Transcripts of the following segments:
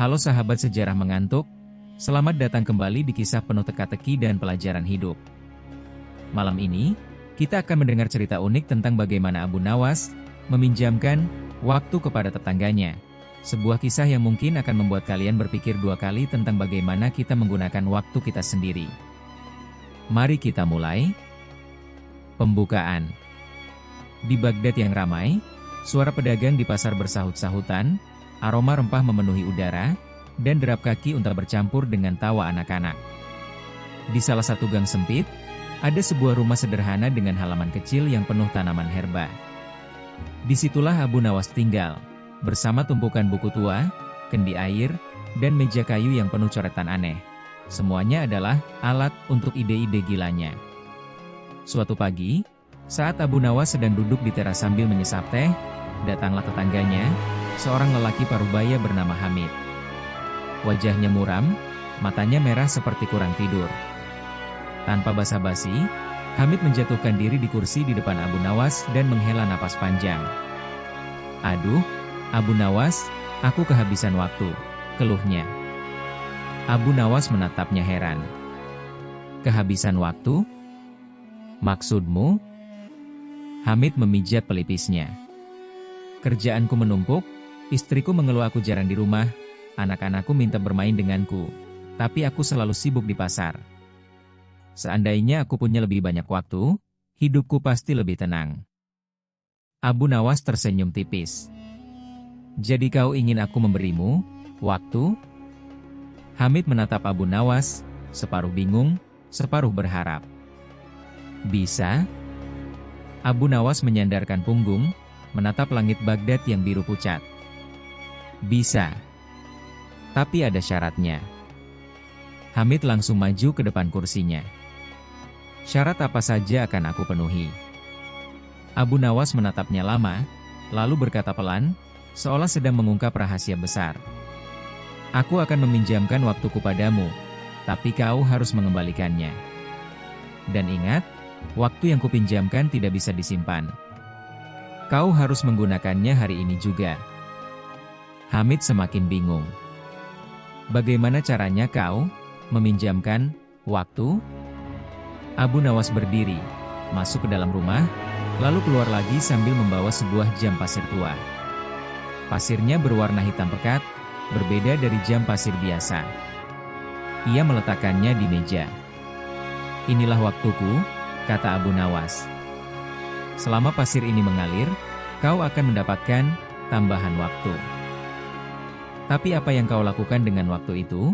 Halo sahabat sejarah mengantuk, selamat datang kembali di kisah penuh teka-teki dan pelajaran hidup. Malam ini, kita akan mendengar cerita unik tentang bagaimana Abu Nawas meminjamkan waktu kepada tetangganya. Sebuah kisah yang mungkin akan membuat kalian berpikir dua kali tentang bagaimana kita menggunakan waktu kita sendiri. Mari kita mulai. Pembukaan. Di Baghdad yang ramai, suara pedagang di pasar bersahut-sahutan, aroma rempah memenuhi udara, dan derap kaki unta bercampur dengan tawa anak-anak. Di salah satu gang sempit, ada sebuah rumah sederhana dengan halaman kecil yang penuh tanaman herba. Disitulah Abu Nawas tinggal, bersama tumpukan buku tua, kendi air, dan meja kayu yang penuh coretan aneh. Semuanya adalah alat untuk ide-ide gilanya. Suatu pagi, saat Abu Nawas sedang duduk di teras sambil menyesap teh, datanglah tetangganya, seorang lelaki parubaya bernama Hamid. Wajahnya muram, matanya merah seperti kurang tidur. Tanpa basa-basi, Hamid menjatuhkan diri di kursi di depan Abu Nawas dan menghela napas panjang. "Aduh, Abu Nawas, aku kehabisan waktu," keluhnya. Abu Nawas menatapnya heran. "Kehabisan waktu? Maksudmu?" Hamid memijat pelipisnya. "Kerjaanku menumpuk, istriku mengeluh aku jarang di rumah, anak-anakku minta bermain denganku, tapi aku selalu sibuk di pasar. Seandainya aku punya lebih banyak waktu, hidupku pasti lebih tenang." Abu Nawas tersenyum tipis. "Jadi kau ingin aku memberimu waktu?" Hamid menatap Abu Nawas, separuh bingung, separuh berharap. "Bisa?" Abu Nawas menyandarkan punggung, menatap langit Baghdad yang biru pucat. "Bisa. Tapi ada syaratnya." Hamid langsung maju ke depan kursinya. "Syarat apa saja akan aku penuhi?" Abu Nawas menatapnya lama, lalu berkata pelan, seolah sedang mengungkap rahasia besar. "Aku akan meminjamkan waktuku padamu, tapi kau harus mengembalikannya. Dan ingat, waktu yang kupinjamkan tidak bisa disimpan. Kau harus menggunakannya hari ini juga." Hamid semakin bingung. "Bagaimana caranya kau meminjamkan waktu?" Abu Nawas berdiri, masuk ke dalam rumah, lalu keluar lagi sambil membawa sebuah jam pasir tua. Pasirnya berwarna hitam pekat, berbeda dari jam pasir biasa. Ia meletakkannya di meja. "Inilah waktuku," kata Abu Nawas. "Selama pasir ini mengalir, kau akan mendapatkan tambahan waktu. Tapi apa yang kau lakukan dengan waktu itu,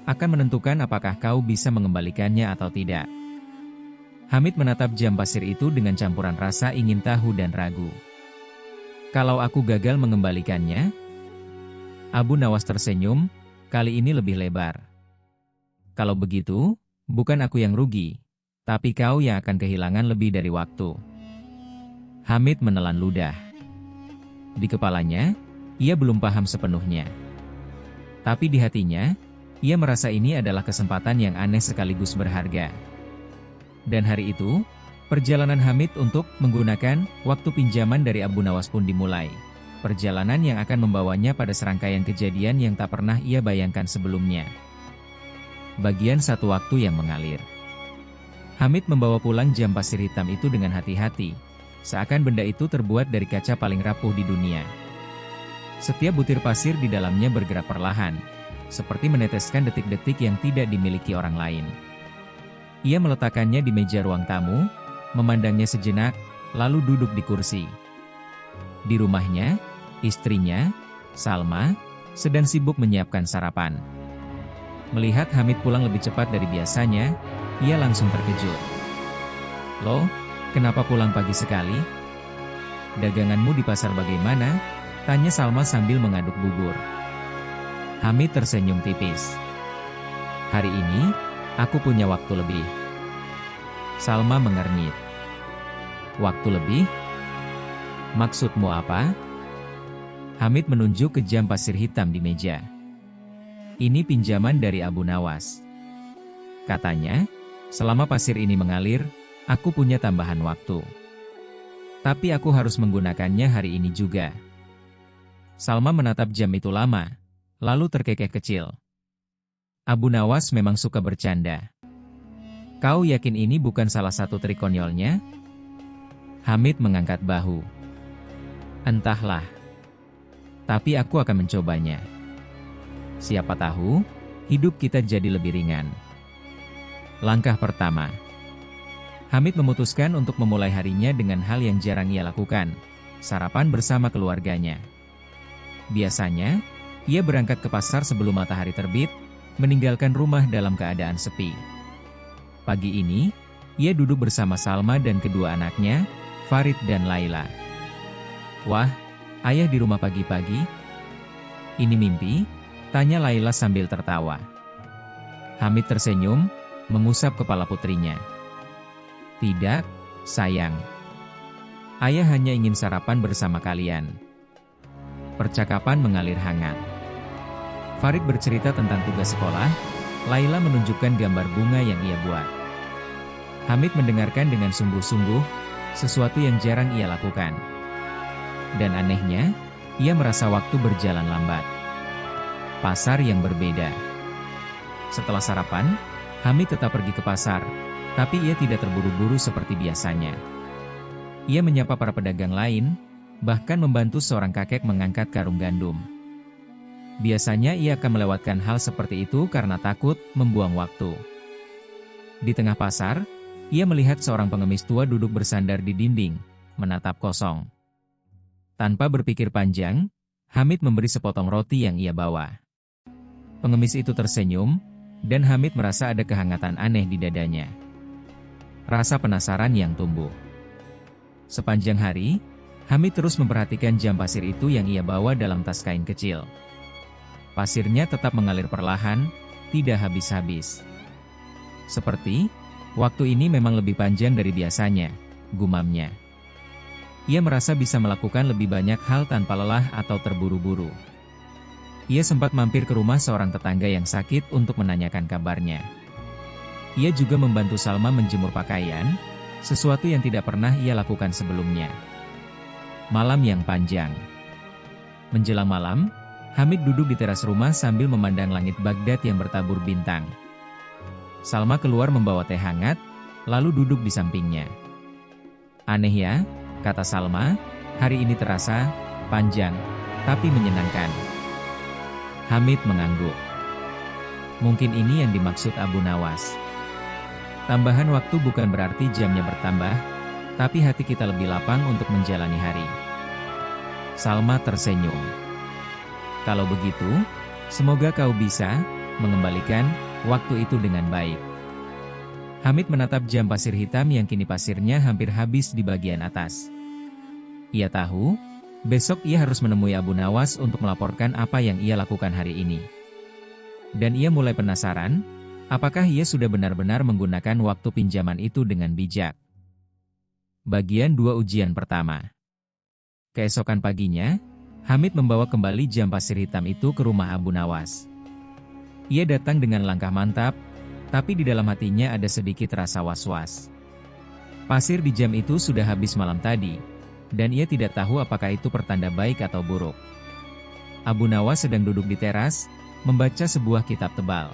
akan menentukan apakah kau bisa mengembalikannya atau tidak." Hamid menatap jam pasir itu dengan campuran rasa ingin tahu dan ragu. "Kalau aku gagal mengembalikannya?" Abu Nawas tersenyum, kali ini lebih lebar. "Kalau begitu, bukan aku yang rugi, tapi kau yang akan kehilangan lebih dari waktu." Hamid menelan ludah. Di kepalanya, ia belum paham sepenuhnya. Tapi di hatinya, ia merasa ini adalah kesempatan yang aneh sekaligus berharga. Dan hari itu, perjalanan Hamid untuk menggunakan waktu pinjaman dari Abu Nawas pun dimulai. Perjalanan yang akan membawanya pada serangkaian kejadian yang tak pernah ia bayangkan sebelumnya. Bagian satu waktu yang mengalir. Hamid membawa pulang jam pasir hitam itu dengan hati-hati, seakan benda itu terbuat dari kaca paling rapuh di dunia. Setiap butir pasir di dalamnya bergerak perlahan, seperti meneteskan detik-detik yang tidak dimiliki orang lain. Ia meletakkannya di meja ruang tamu, memandangnya sejenak, lalu duduk di kursi. Di rumahnya, istrinya, Salma, sedang sibuk menyiapkan sarapan. Melihat Hamid pulang lebih cepat dari biasanya, ia langsung terkejut. "Loh, kenapa pulang pagi sekali? Daganganmu di pasar bagaimana?" tanya Salma sambil mengaduk bubur. Hamid tersenyum tipis. "Hari ini, aku punya waktu lebih." Salma mengernyit. "Waktu lebih? Maksudmu apa?" Hamid menunjuk ke jam pasir hitam di meja. "Ini pinjaman dari Abu Nawas. Katanya, selama pasir ini mengalir, aku punya tambahan waktu. Tapi aku harus menggunakannya hari ini juga." Salma menatap jam itu lama, lalu terkekeh kecil. Abu Nawas memang suka bercanda. Kau yakin ini bukan salah satu trik konyolnya? Hamid mengangkat bahu. Entahlah. Tapi aku akan mencobanya. Siapa tahu, hidup kita jadi lebih ringan. Langkah pertama. Hamid memutuskan untuk memulai harinya dengan hal yang jarang ia lakukan, sarapan bersama keluarganya. Biasanya, ia berangkat ke pasar sebelum matahari terbit, meninggalkan rumah dalam keadaan sepi. Pagi ini, ia duduk bersama Salma dan kedua anaknya, Farid dan Laila. Wah, ayah di rumah pagi-pagi? Ini mimpi? Tanya Laila sambil tertawa. Hamid tersenyum, mengusap kepala putrinya. Tidak, sayang. Ayah hanya ingin sarapan bersama kalian. Percakapan mengalir hangat. Farid bercerita tentang tugas sekolah, Laila menunjukkan gambar bunga yang ia buat. Hamid mendengarkan dengan sungguh-sungguh, sesuatu yang jarang ia lakukan. Dan anehnya, ia merasa waktu berjalan lambat. Pasar yang berbeda. Setelah sarapan, Hamid tetap pergi ke pasar, tapi ia tidak terburu-buru seperti biasanya. Ia menyapa para pedagang lain, bahkan membantu seorang kakek mengangkat karung gandum. Biasanya ia akan melewatkan hal seperti itu karena takut membuang waktu. Di tengah pasar, ia melihat seorang pengemis tua duduk bersandar di dinding, menatap kosong. Tanpa berpikir panjang, Hamid memberi sepotong roti yang ia bawa. Pengemis itu tersenyum, dan Hamid merasa ada kehangatan aneh di dadanya. Rasa penasaran yang tumbuh. Sepanjang hari, Hamid terus memperhatikan jam pasir itu yang ia bawa dalam tas kain kecil. Pasirnya tetap mengalir perlahan, tidak habis-habis. Seperti, waktu ini memang lebih panjang dari biasanya, gumamnya. Ia merasa bisa melakukan lebih banyak hal tanpa lelah atau terburu-buru. Ia sempat mampir ke rumah seorang tetangga yang sakit untuk menanyakan kabarnya. Ia juga membantu Salma menjemur pakaian, sesuatu yang tidak pernah ia lakukan sebelumnya. Malam yang panjang. Menjelang malam, Hamid duduk di teras rumah sambil memandang langit Baghdad yang bertabur bintang. Salma keluar membawa teh hangat, lalu duduk di sampingnya. Aneh ya, kata Salma, hari ini terasa panjang, tapi menyenangkan. Hamid mengangguk. Mungkin ini yang dimaksud Abu Nawas. Tambahan waktu bukan berarti jamnya bertambah, tapi hati kita lebih lapang untuk menjalani hari. Salma tersenyum. Kalau begitu, semoga kau bisa mengembalikan waktu itu dengan baik. Hamid menatap jam pasir hitam yang kini pasirnya hampir habis di bagian atas. Ia tahu, besok ia harus menemui Abu Nawas untuk melaporkan apa yang ia lakukan hari ini. Dan ia mulai penasaran, apakah ia sudah benar-benar menggunakan waktu pinjaman itu dengan bijak. Bagian 2 ujian pertama. Keesokan paginya, Hamid membawa kembali jam pasir hitam itu ke rumah Abu Nawas. Ia datang dengan langkah mantap, tapi di dalam hatinya ada sedikit rasa was-was. Pasir di jam itu sudah habis malam tadi, dan ia tidak tahu apakah itu pertanda baik atau buruk. Abu Nawas sedang duduk di teras, membaca sebuah kitab tebal.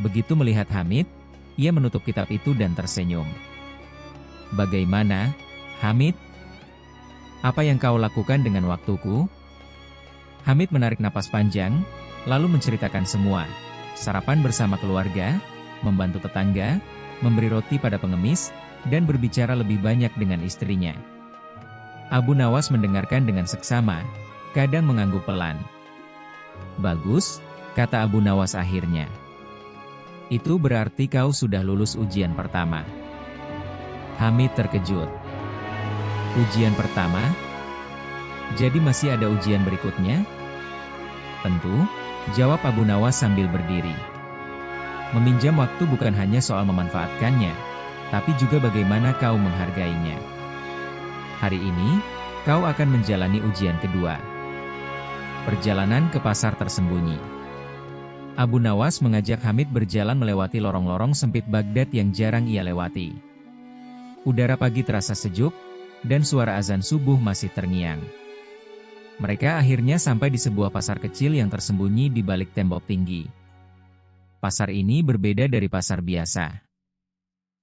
Begitu melihat Hamid, ia menutup kitab itu dan tersenyum. Bagaimana, Hamid? Apa yang kau lakukan dengan waktuku? Hamid menarik napas panjang, lalu menceritakan semua. Sarapan bersama keluarga, membantu tetangga, memberi roti pada pengemis, dan berbicara lebih banyak dengan istrinya. Abu Nawas mendengarkan dengan seksama, kadang mengangguk pelan. Bagus, kata Abu Nawas akhirnya. Itu berarti kau sudah lulus ujian pertama. Hamid terkejut. Ujian pertama? Jadi masih ada ujian berikutnya? Tentu, jawab Abu Nawas sambil berdiri. Meminjam waktu bukan hanya soal memanfaatkannya, tapi juga bagaimana kau menghargainya. Hari ini, kau akan menjalani ujian kedua. Perjalanan ke pasar tersembunyi. Abu Nawas mengajak Hamid berjalan melewati lorong-lorong sempit Baghdad yang jarang ia lewati. Udara pagi terasa sejuk, dan suara azan subuh masih terngiang. Mereka akhirnya sampai di sebuah pasar kecil yang tersembunyi di balik tembok tinggi. Pasar ini berbeda dari pasar biasa.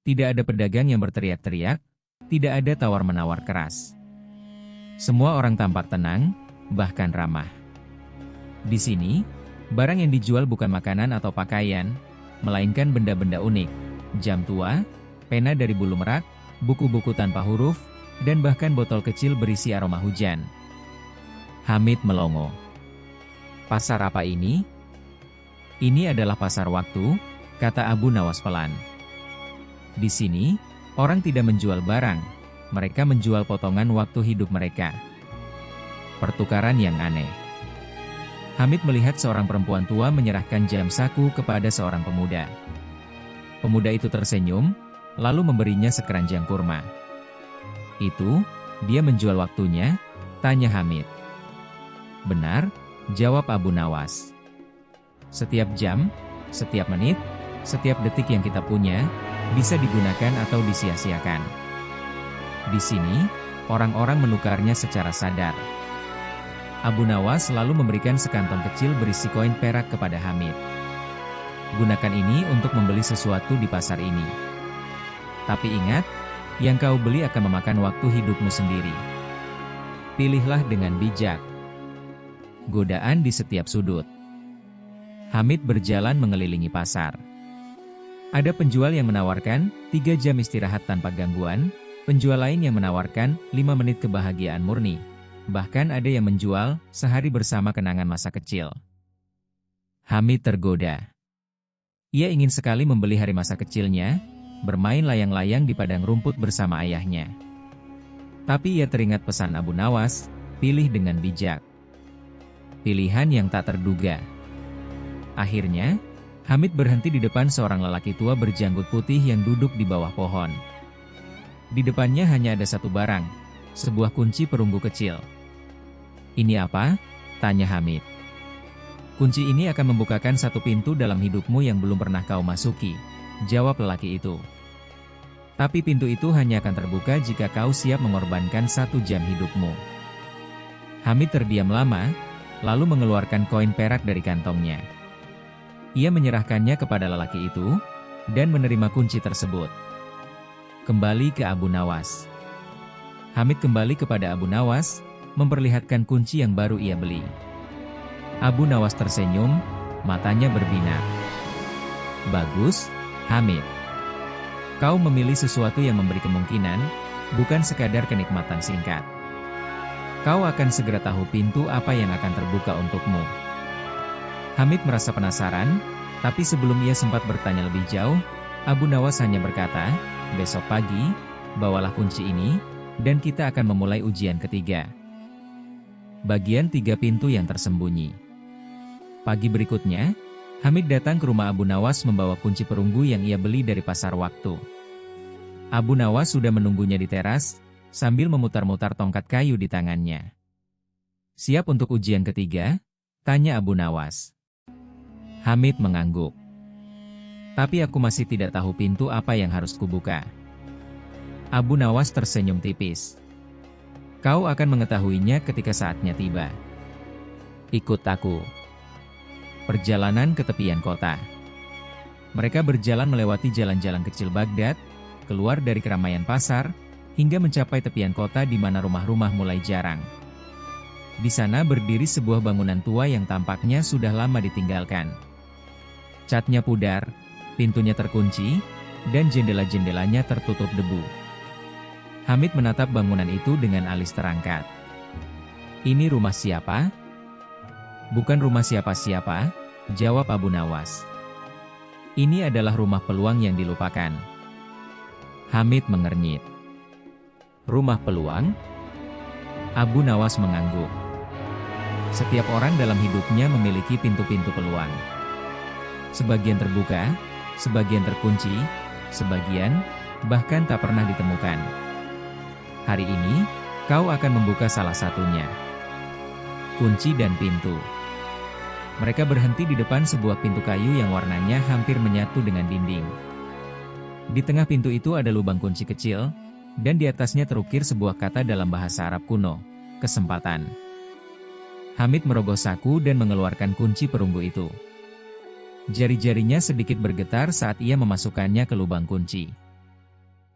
Tidak ada pedagang yang berteriak-teriak, tidak ada tawar-menawar keras. Semua orang tampak tenang, bahkan ramah. Di sini, barang yang dijual bukan makanan atau pakaian, melainkan benda-benda unik, jam tua, pena dari bulu merak, buku-buku tanpa huruf, dan bahkan botol kecil berisi aroma hujan. Hamid melongo. Pasar apa ini? Ini adalah pasar waktu, kata Abu Nawas pelan. Di sini, orang tidak menjual barang, mereka menjual potongan waktu hidup mereka. Pertukaran yang aneh. Hamid melihat seorang perempuan tua menyerahkan jam saku kepada seorang pemuda. Pemuda itu tersenyum, lalu memberinya sekeranjang kurma. Itu, dia menjual waktunya, tanya Hamid. Benar, jawab Abu Nawas. Setiap jam, setiap menit, setiap detik yang kita punya, bisa digunakan atau disia-siakan. Di sini, orang-orang menukarnya secara sadar. Abu Nawas lalu memberikan sekantong kecil berisi koin perak kepada Hamid. Gunakan ini untuk membeli sesuatu di pasar ini. Tapi ingat, yang kau beli akan memakan waktu hidupmu sendiri. Pilihlah dengan bijak. Godaan di setiap sudut. Hamid berjalan mengelilingi pasar. Ada penjual yang menawarkan 3 jam istirahat tanpa gangguan, penjual lain yang menawarkan 5 menit kebahagiaan murni. Bahkan ada yang menjual sehari bersama kenangan masa kecil. Hamid tergoda. Ia ingin sekali membeli hari masa kecilnya, bermain layang-layang di padang rumput bersama ayahnya. Tapi ia teringat pesan Abu Nawas, pilih dengan bijak. Pilihan yang tak terduga. Akhirnya, Hamid berhenti di depan seorang lelaki tua berjanggut putih yang duduk di bawah pohon. Di depannya hanya ada satu barang, sebuah kunci perunggu kecil. Ini apa? Tanya Hamid. Kunci ini akan membukakan satu pintu dalam hidupmu yang belum pernah kau masuki, jawab lelaki itu. Tapi pintu itu hanya akan terbuka jika kau siap mengorbankan 1 jam hidupmu. Hamid terdiam lama, lalu mengeluarkan koin perak dari kantongnya. Ia menyerahkannya kepada lelaki itu, dan menerima kunci tersebut. Kembali ke Abu Nawas. Hamid kembali kepada Abu Nawas, memperlihatkan kunci yang baru ia beli. Abu Nawas tersenyum, matanya berbinar. Bagus, Hamid. Kau memilih sesuatu yang memberi kemungkinan, bukan sekadar kenikmatan singkat. Kau akan segera tahu pintu apa yang akan terbuka untukmu. Hamid merasa penasaran, tapi sebelum ia sempat bertanya lebih jauh, Abu Nawas hanya berkata, besok pagi, bawalah kunci ini, dan kita akan memulai ujian ketiga. Bagian 3 pintu yang tersembunyi. Pagi berikutnya, Hamid datang ke rumah Abu Nawas membawa kunci perunggu yang ia beli dari pasar waktu. Abu Nawas sudah menunggunya di teras, sambil memutar-mutar tongkat kayu di tangannya. Siap untuk ujian ketiga? Tanya Abu Nawas. Hamid mengangguk. Tapi aku masih tidak tahu pintu apa yang harus kubuka. Abu Nawas tersenyum tipis. Kau akan mengetahuinya ketika saatnya tiba. Ikut aku. Perjalanan ke tepian kota. Mereka berjalan melewati jalan-jalan kecil Baghdad, keluar dari keramaian pasar, hingga mencapai tepian kota di mana rumah-rumah mulai jarang. Di sana berdiri sebuah bangunan tua yang tampaknya sudah lama ditinggalkan. Catnya pudar, pintunya terkunci, dan jendela-jendelanya tertutup debu. Hamid menatap bangunan itu dengan alis terangkat. Ini rumah siapa? Bukan rumah siapa-siapa, jawab Abu Nawas. Ini adalah rumah peluang yang dilupakan. Hamid mengernyit. Rumah peluang? Abu Nawas mengangguk. Setiap orang dalam hidupnya memiliki pintu-pintu peluang. Sebagian terbuka, sebagian terkunci, sebagian bahkan tak pernah ditemukan. Hari ini, kau akan membuka salah satunya. Kunci dan pintu. Mereka berhenti di depan sebuah pintu kayu yang warnanya hampir menyatu dengan dinding. Di tengah pintu itu ada lubang kunci kecil, dan di atasnya terukir sebuah kata dalam bahasa Arab kuno, kesempatan. Hamid merogoh saku dan mengeluarkan kunci perunggu itu. Jari-jarinya sedikit bergetar saat ia memasukkannya ke lubang kunci.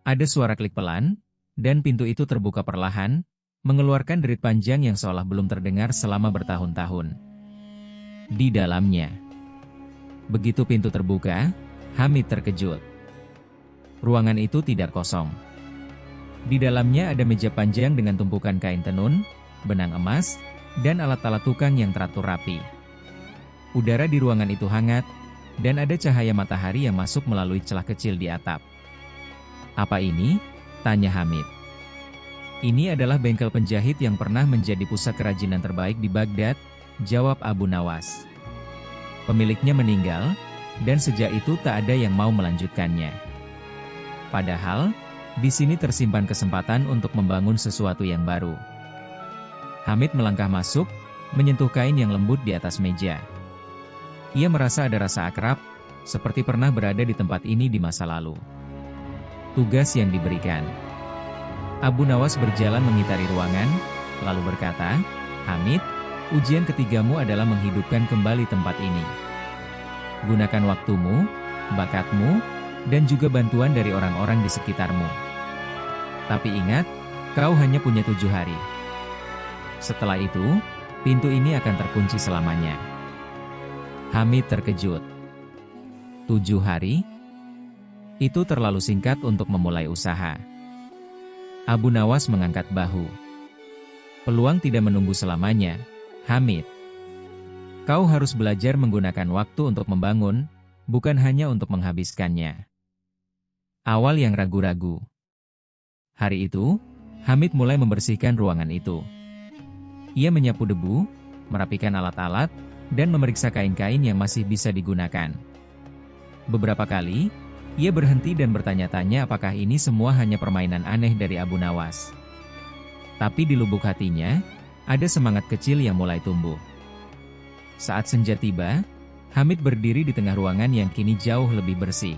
Ada suara klik pelan, dan pintu itu terbuka perlahan, mengeluarkan derit panjang yang seolah belum terdengar selama bertahun-tahun. Di dalamnya, begitu pintu terbuka, Hamid terkejut. Ruangan itu tidak kosong. Di dalamnya ada meja panjang dengan tumpukan kain tenun, benang emas, dan alat-alat tukang yang teratur rapi. Udara di ruangan itu hangat, dan ada cahaya matahari yang masuk melalui celah kecil di atap. "Apa ini?" tanya Hamid. "Ini adalah bengkel penjahit yang pernah menjadi pusat kerajinan terbaik di Baghdad," jawab Abu Nawas. "Pemiliknya meninggal, dan sejak itu tak ada yang mau melanjutkannya. Padahal, di sini tersimpan kesempatan untuk membangun sesuatu yang baru." Hamid melangkah masuk, menyentuh kain yang lembut di atas meja. Ia merasa ada rasa akrab, seperti pernah berada di tempat ini di masa lalu. Tugas yang diberikan. Abu Nawas berjalan mengitari ruangan, lalu berkata, "Hamid, ujian ketigamu adalah menghidupkan kembali tempat ini. Gunakan waktumu, bakatmu, dan juga bantuan dari orang-orang di sekitarmu. Tapi ingat, kau hanya punya 7 hari. Setelah itu, pintu ini akan terkunci selamanya." Hamid terkejut. 7 hari? Itu terlalu singkat untuk memulai usaha. Abu Nawas mengangkat bahu. "Peluang tidak menunggu selamanya, Hamid. Kau harus belajar menggunakan waktu untuk membangun, bukan hanya untuk menghabiskannya." Awal yang ragu-ragu. Hari itu, Hamid mulai membersihkan ruangan itu. Ia menyapu debu, merapikan alat-alat, dan memeriksa kain-kain yang masih bisa digunakan. Beberapa kali, ia berhenti dan bertanya-tanya apakah ini semua hanya permainan aneh dari Abu Nawas. Tapi di lubuk hatinya, ada semangat kecil yang mulai tumbuh. Saat senja tiba, Hamid berdiri di tengah ruangan yang kini jauh lebih bersih.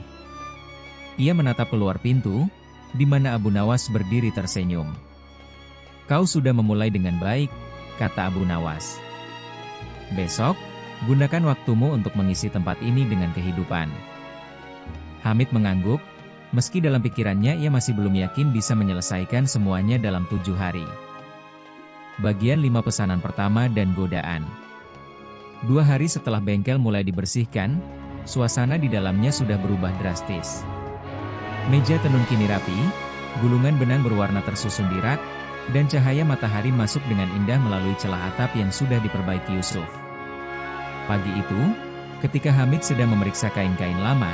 Ia menatap keluar pintu, di mana Abu Nawas berdiri tersenyum. "Kau sudah memulai dengan baik," kata Abu Nawas. "Besok, gunakan waktumu untuk mengisi tempat ini dengan kehidupan." Hamid mengangguk, meski dalam pikirannya ia masih belum yakin bisa menyelesaikan semuanya dalam 7 hari. Bagian 5 pesanan pertama dan godaan. 2 hari setelah bengkel mulai dibersihkan, suasana di dalamnya sudah berubah drastis. Meja tenun kini rapi, gulungan benang berwarna tersusun di rak, dan cahaya matahari masuk dengan indah melalui celah atap yang sudah diperbaiki Yusuf. Pagi itu, ketika Hamid sedang memeriksa kain-kain lama,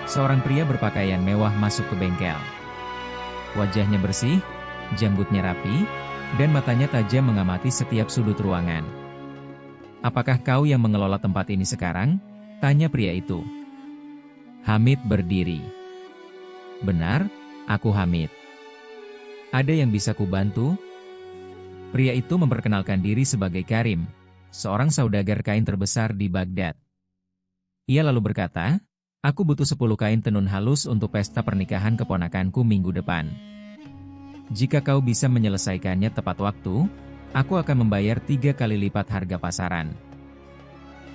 seorang pria berpakaian mewah masuk ke bengkel. Wajahnya bersih, janggutnya rapi, dan matanya tajam mengamati setiap sudut ruangan. "Apakah kau yang mengelola tempat ini sekarang?" tanya pria itu. Hamid berdiri. "Benar, aku Hamid. Ada yang bisa kubantu?" Pria itu memperkenalkan diri sebagai Karim, seorang saudagar kain terbesar di Baghdad. Ia lalu berkata, "Aku butuh 10 kain tenun halus untuk pesta pernikahan keponakanku minggu depan. Jika kau bisa menyelesaikannya tepat waktu, aku akan membayar 3 kali lipat harga pasaran."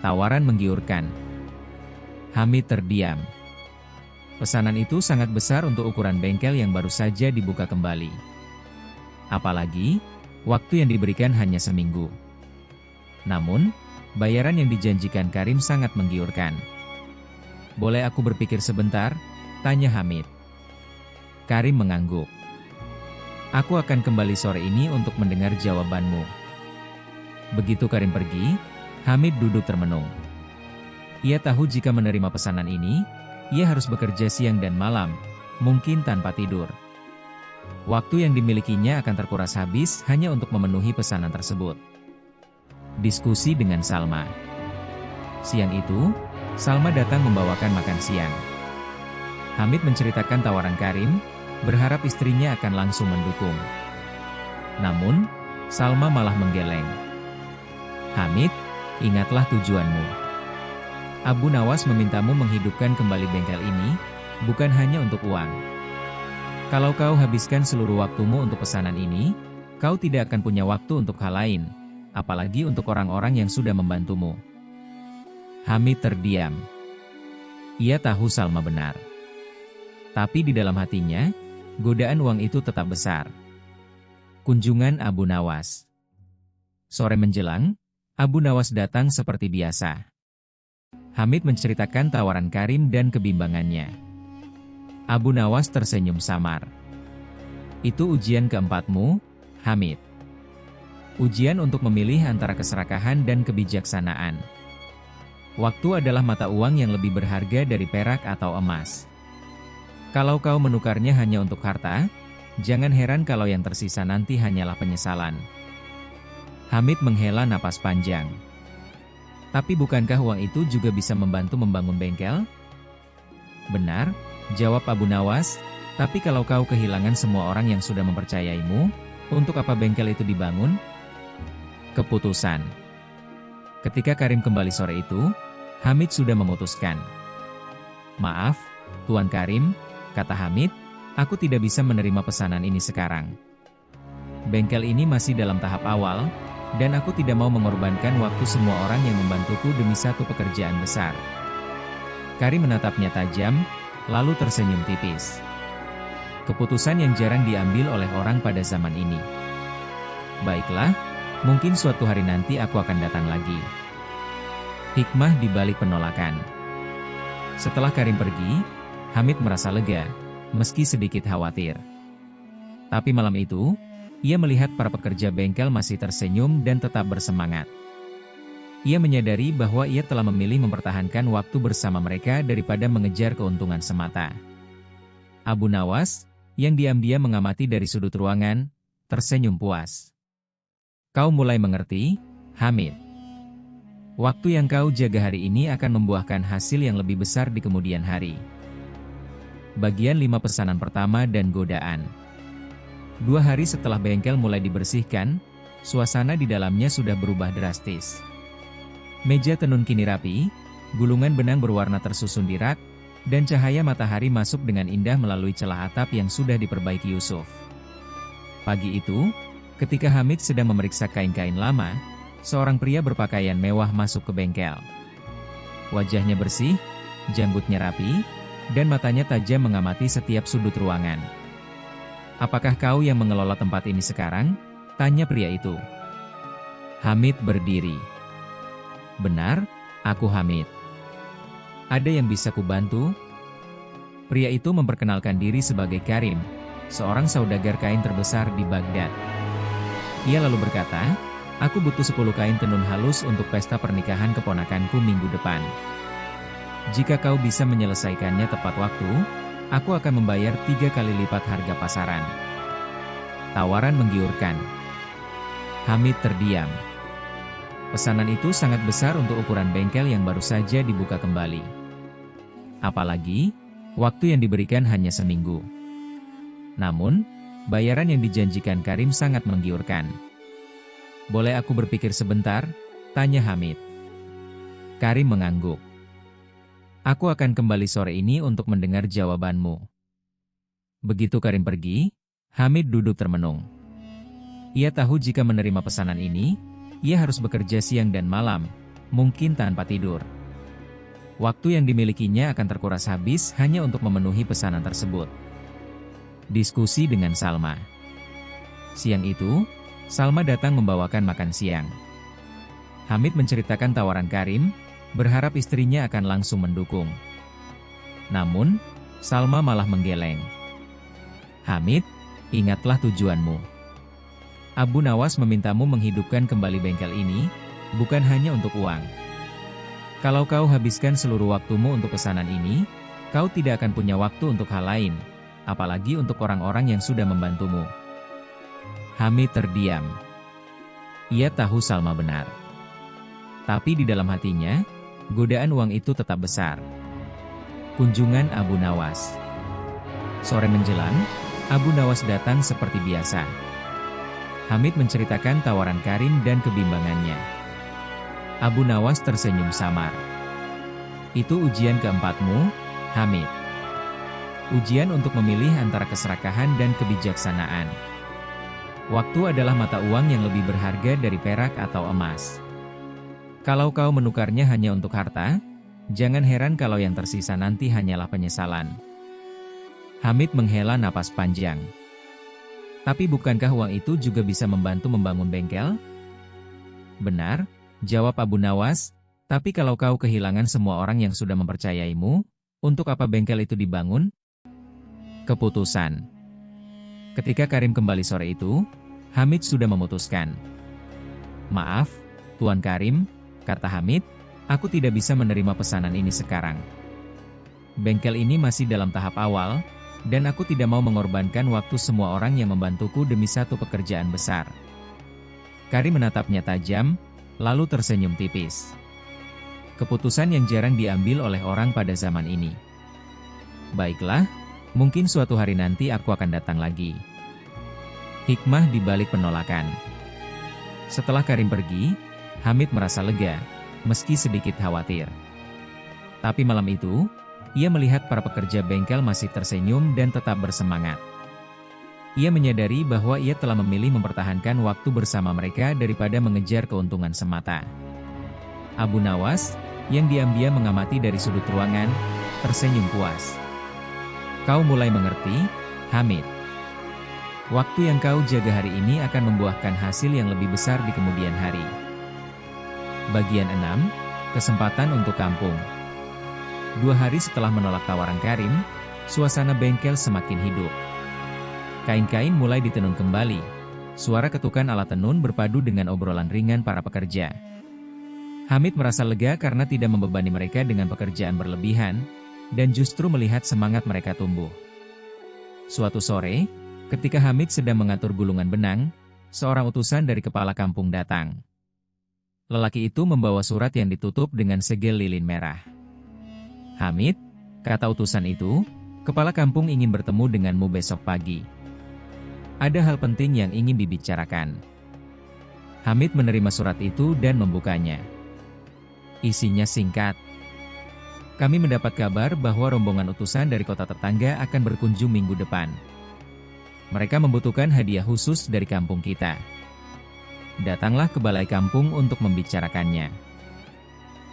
Tawaran menggiurkan. Hamid terdiam. Pesanan itu sangat besar untuk ukuran bengkel yang baru saja dibuka kembali. Apalagi, waktu yang diberikan hanya seminggu. Namun, bayaran yang dijanjikan Karim sangat menggiurkan. "Boleh aku berpikir sebentar?" tanya Hamid. Karim mengangguk. "Aku akan kembali sore ini untuk mendengar jawabanmu." Begitu Karim pergi, Hamid duduk termenung. Ia tahu jika menerima pesanan ini, ia harus bekerja siang dan malam, mungkin tanpa tidur. Waktu yang dimilikinya akan terkuras habis hanya untuk memenuhi pesanan tersebut. Diskusi dengan Salma. Siang itu, Salma datang membawakan makan siang. Hamid menceritakan tawaran Karim, berharap istrinya akan langsung mendukung. Namun, Salma malah menggeleng. "Hamid, ingatlah tujuanmu. Abu Nawas memintamu menghidupkan kembali bengkel ini, bukan hanya untuk uang. Kalau kau habiskan seluruh waktumu untuk pesanan ini, kau tidak akan punya waktu untuk hal lain," apalagi untuk orang-orang yang sudah membantumu. Hamid terdiam. Ia tahu Salma benar. Tapi di dalam hatinya, godaan uang itu tetap besar. Kunjungan Abu Nawas. Sore menjelang, Abu Nawas datang seperti biasa. Hamid menceritakan tawaran Karim dan kebimbangannya. Abu Nawas tersenyum samar. Itu ujian keempatmu, Hamid. Ujian untuk memilih antara keserakahan dan kebijaksanaan. Waktu adalah mata uang yang lebih berharga dari perak atau emas. Kalau kau menukarnya hanya untuk harta, jangan heran kalau yang tersisa nanti hanyalah penyesalan. Hamid menghela napas panjang. Tapi bukankah uang itu juga bisa membantu membangun bengkel? Benar, jawab Abu Nawas, tapi kalau kau kehilangan semua orang yang sudah mempercayaimu, untuk apa bengkel itu dibangun? Keputusan. Ketika Karim kembali sore itu, Hamid sudah memutuskan. Maaf, Tuan Karim, kata Hamid, aku tidak bisa menerima pesanan ini sekarang. Bengkel ini masih dalam tahap awal, dan aku tidak mau mengorbankan waktu semua orang yang membantuku demi satu pekerjaan besar. Karim menatapnya tajam, lalu tersenyum tipis. Keputusan yang jarang diambil oleh orang pada zaman ini. Baiklah, mungkin suatu hari nanti aku akan datang lagi. Hikmah di balik penolakan. Setelah Karim pergi, Hamid merasa lega, meski sedikit khawatir. Tapi malam itu, ia melihat para pekerja bengkel masih tersenyum dan tetap bersemangat. Ia menyadari bahwa ia telah memilih mempertahankan waktu bersama mereka daripada mengejar keuntungan semata. Abu Nawas, yang diam-diam mengamati dari sudut ruangan, tersenyum puas. Kau mulai mengerti, Hamid. Waktu yang kau jaga hari ini akan membuahkan hasil yang lebih besar di kemudian hari. Bagian 5 pesanan pertama dan godaan. 2 hari setelah bengkel mulai dibersihkan, suasana di dalamnya sudah berubah drastis. Meja tenun kini rapi, gulungan benang berwarna tersusun di rak, dan cahaya matahari masuk dengan indah melalui celah atap yang sudah diperbaiki Yusuf. Pagi itu, ketika Hamid sedang memeriksa kain-kain lama, seorang pria berpakaian mewah masuk ke bengkel. Wajahnya bersih, janggutnya rapi, dan matanya tajam mengamati setiap sudut ruangan. Apakah kau yang mengelola tempat ini sekarang? Tanya pria itu. Hamid berdiri. Benar, aku Hamid. Ada yang bisa kubantu? Pria itu memperkenalkan diri sebagai Karim, seorang saudagar kain terbesar di Baghdad. Ia lalu berkata, aku butuh 10 kain tenun halus untuk pesta pernikahan keponakanku minggu depan. Jika kau bisa menyelesaikannya tepat waktu, aku akan membayar 3 kali lipat harga pasaran. Tawaran menggiurkan. Hamid terdiam. Pesanan itu sangat besar untuk ukuran bengkel yang baru saja dibuka kembali. Apalagi, waktu yang diberikan hanya seminggu. Namun, bayaran yang dijanjikan Karim sangat menggiurkan. Boleh aku berpikir sebentar? Tanya Hamid. Karim mengangguk. Aku akan kembali sore ini untuk mendengar jawabanmu. Begitu Karim pergi, Hamid duduk termenung. Ia tahu jika menerima pesanan ini, ia harus bekerja siang dan malam, mungkin tanpa tidur. Waktu yang dimilikinya akan terkuras habis hanya untuk memenuhi pesanan tersebut. Diskusi dengan Salma. Siang itu, Salma datang membawakan makan siang. Hamid menceritakan tawaran Karim, berharap istrinya akan langsung mendukung. Namun, Salma malah menggeleng. Hamid, ingatlah tujuanmu. Abu Nawas memintamu menghidupkan kembali bengkel ini, bukan hanya untuk uang. Kalau kau habiskan seluruh waktumu untuk pesanan ini, kau tidak akan punya waktu untuk hal lain, apalagi untuk orang-orang yang sudah membantumu. Hamid terdiam. Ia tahu Salma benar. Tapi di dalam hatinya, godaan uang itu tetap besar. Kunjungan Abu Nawas. Sore menjelang, Abu Nawas datang seperti biasa. Hamid menceritakan tawaran Karim dan kebimbangannya. Abu Nawas tersenyum samar. Itu ujian keempatmu, Hamid. Ujian untuk memilih antara keserakahan dan kebijaksanaan. Waktu adalah mata uang yang lebih berharga dari perak atau emas. Kalau kau menukarnya hanya untuk harta, jangan heran kalau yang tersisa nanti hanyalah penyesalan. Hamid menghela napas panjang. Tapi bukankah uang itu juga bisa membantu membangun bengkel? Benar, jawab Abu Nawas, tapi kalau kau kehilangan semua orang yang sudah mempercayaimu, untuk apa bengkel itu dibangun? Keputusan. Ketika Karim kembali sore itu, Hamid sudah memutuskan. Maaf, Tuan Karim, kata Hamid, aku tidak bisa menerima pesanan ini sekarang. Bengkel ini masih dalam tahap awal, dan aku tidak mau mengorbankan waktu semua orang yang membantuku demi satu pekerjaan besar. Karim menatapnya tajam, lalu tersenyum tipis. Keputusan yang jarang diambil oleh orang pada zaman ini. Baiklah, mungkin suatu hari nanti aku akan datang lagi. Hikmah di balik penolakan. Setelah Karim pergi, Hamid merasa lega, meski sedikit khawatir. Tapi malam itu, ia melihat para pekerja bengkel masih tersenyum dan tetap bersemangat. Ia menyadari bahwa ia telah memilih mempertahankan waktu bersama mereka daripada mengejar keuntungan semata. Abu Nawas, yang diam-diam mengamati dari sudut ruangan, tersenyum puas. Kau mulai mengerti, Hamid. Waktu yang kau jaga hari ini akan membuahkan hasil yang lebih besar di kemudian hari. Bagian 6, Kesempatan untuk Kampung. 2 hari setelah menolak tawaran Karim, suasana bengkel semakin hidup. Kain-kain mulai ditenun kembali. Suara ketukan alat tenun berpadu dengan obrolan ringan para pekerja. Hamid merasa lega karena tidak membebani mereka dengan pekerjaan berlebihan, dan justru melihat semangat mereka tumbuh. Suatu sore, ketika Hamid sedang mengatur gulungan benang, seorang utusan dari kepala kampung datang. Lelaki itu membawa surat yang ditutup dengan segel lilin merah. Hamid, kata utusan itu, kepala kampung ingin bertemu denganmu besok pagi. Ada hal penting yang ingin dibicarakan. Hamid menerima surat itu dan membukanya. Isinya singkat. Kami mendapat kabar bahwa rombongan utusan dari kota tetangga akan berkunjung minggu depan. Mereka membutuhkan hadiah khusus dari kampung kita. Datanglah ke balai kampung untuk membicarakannya.